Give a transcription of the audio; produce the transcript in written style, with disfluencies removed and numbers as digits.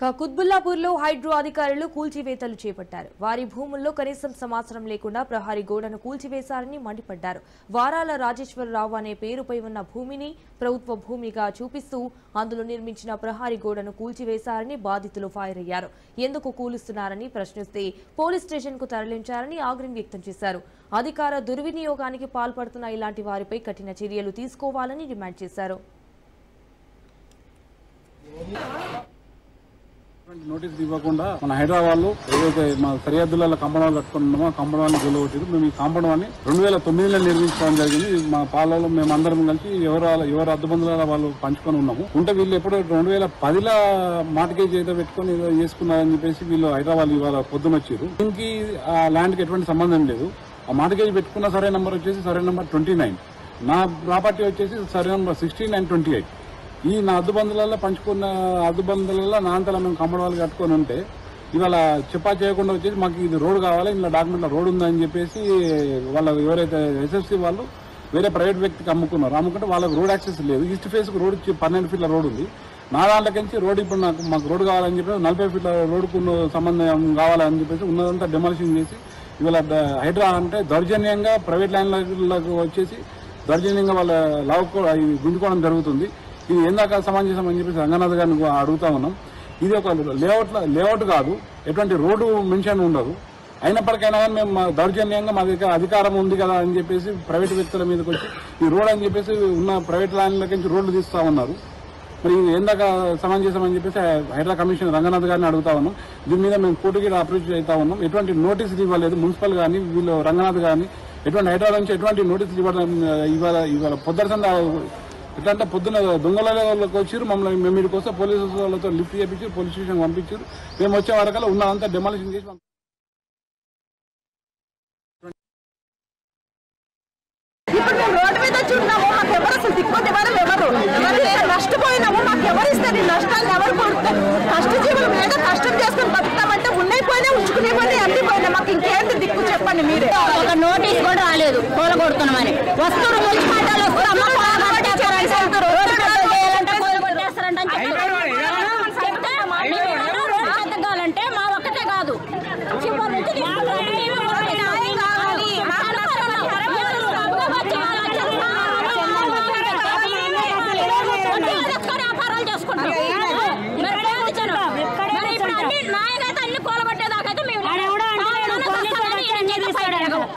కుత్బుల్లాపూర్లో hydro అధికారులు కూల్చివేతలు చేపట్టారు. వారి భూముల్లో కనీసం సమాచారం లేకుండా ప్రహరీ గోడను కూల్చివేశారని మండిపడ్డారు. వారాల రాజేశ్వరరావు అనే పేరుపై ఉన్న భూమిని ప్రభుత్వ భూమిగా చూపిస్తూ అందులో నిర్మించిన ప్రహరీ గోడను కూల్చివేశారని బాధితులు ఫైర్ అయ్యారు. ఎందుకు కూలుస్తున్నారని ప్రశ్నిస్తే పోలీస్ స్టేషన్కు తరలించారని ఆగ్రహం వ్యక్తం చేశారు. అధికార దుర్వినియోగానికి పాల్పడుతున్న ఇలాంటి వారిపై కఠిన చర్యలు తీసుకోవాలని డిమాండ్ చేశారు. నోటీస్ ఇవ్వకుండా మన హైదరాబాద్ లో ఏదైతే మా సరిహద్దులలో కంపౌండ్ కట్టుకున్నామో కంపౌండ్ గెలవట్లేదు. మేము ఈ కంపౌండ్ 2009లో నిర్మించడం జరిగింది. మా పాలలో మేము అందరం కలిసి ఎవరు అద్దబందుల వాళ్ళు పంచుకొని ఉన్నాము. ఉంటే వీళ్ళు ఎప్పుడో 2010లో మార్టిగేజ్ ఏదో పెట్టుకుని ఏదో చేసుకున్నారని చెప్పేసి వీళ్ళు హైదరాబాద్ ఇవాళ పొద్దున వచ్చారు. దీనికి ఆ ల్యాండ్ కి ఎటువంటి సంబంధం లేదు. ఆ మార్టిగేజ్ పెట్టుకున్న సర్వే నెంబర్ వచ్చేసి సర్వే నెంబర్ 29, నా ప్రాపర్టీ వచ్చేసి సర్వే నెంబర్ 16 and 28. ఈ నా అద్దుబందులలో పంచుకున్న అద్దుబందులలో నా అంతలా మేము కంపౌండ్ కట్టుకొని ఉంటే ఇవాళ చెప్పా చేయకుండా వచ్చేసి మాకు ఇది రోడ్ కావాలి, ఇలా డాక్యుమెంట్లో రోడ్ ఉందని చెప్పేసి వాళ్ళ ఎవరైతే ఎస్ఎఫ్సీ వాళ్ళు వేరే ప్రైవేట్ వ్యక్తికి అమ్ముకుంటే వాళ్ళకి రోడ్ యాక్సెస్ లేదు. ఈస్ట్ ఫేస్కి రోడ్ 12 ఫీట్ల రోడ్ ఉంది. నా దాంట్లోకించి రోడ్ ఇప్పుడు మాకు రోడ్ కావాలని చెప్పేసి 40 ఫీట్ల రోడ్కు సంబంధం కావాలని చెప్పేసి ఉన్నదంతా డెమాలిషన్ చేసి ఇవాళ హైడ్రా అంటే దౌర్జన్యంగా ప్రైవేట్ ల్యాండ్లకు వచ్చేసి దౌర్జన్యంగా వాళ్ళ గుంజుకోవడం జరుగుతుంది. ఇది ఎందాక సమంజసం అని చెప్పేసి రంగనాథ్ గారిని అడుగుతా ఉన్నాం. ఇది ఒక లేఅవుట్ కాదు, ఎటువంటి రోడ్డు మెన్షన్ ఉండదు. అయినప్పటికైనా కానీ మేము దౌర్జన్యంగా మా దగ్గర అధికారం ఉంది కదా అని చెప్పేసి ప్రైవేట్ వ్యక్తుల మీదకి వచ్చి ఈ రోడ్ అని చెప్పేసి ఉన్న ప్రైవేట్ ల్యాండ్ల నుంచి రోడ్లు తీస్తా ఉన్నారు. మరి ఇది ఎందాక సమంజసం అని చెప్పేసి హైడ్రా కమిషనర్ రంగనాథ్ గారిని అడుగుతా ఉన్నాం. దీని మీద మేము కోర్టుకి అప్రోచ్ అవుతా ఉన్నాం. ఎటువంటి నోటీసులు ఇవ్వలేదు మున్సిపల్ కానీ వీళ్ళు రంగనాథ్ కానీ ఎటువంటి హైడ్రా నుంచి ఎటువంటి నోటీసులు ఇవ్వడం ఇవాళ పొద్దున ఎట్లా అంటే పొద్దున్న దొంగల వాళ్ళకి వచ్చారు, మమ్మల్ని మేము మీరు కోసం పోలీసు వాళ్ళతో లిఫ్ట్ చేయించారు, పోలీస్ స్టేషన్ పంపించారు. మేము వచ్చే వరకల్లా ఉన్నదంతా డెమాలిషన్ చేసి ఇప్పుడు మేము రోడ్డు మీద వచ్చి ఉన్నాము. మాకు ఎవరు అసలు దిక్కుపోతే ఎవరు నష్టపోయినాము. మాకు ఎవరు ఇస్తారు ఈ నష్టాన్ని? ఎవరు కొడుతారు? కష్టజీవులు మీద కష్టం చేసుకుని బతుకుతామంటే ఉన్నైపోయినా ఉంచుకునే పోయినా అన్ని పోయినా మాకు ఇంకేంటి దిక్కు చెప్పండి మీరే. ఒక నోటీస్ కూడా రాలేదు కూలగొడుతున్నామని వస్తువులు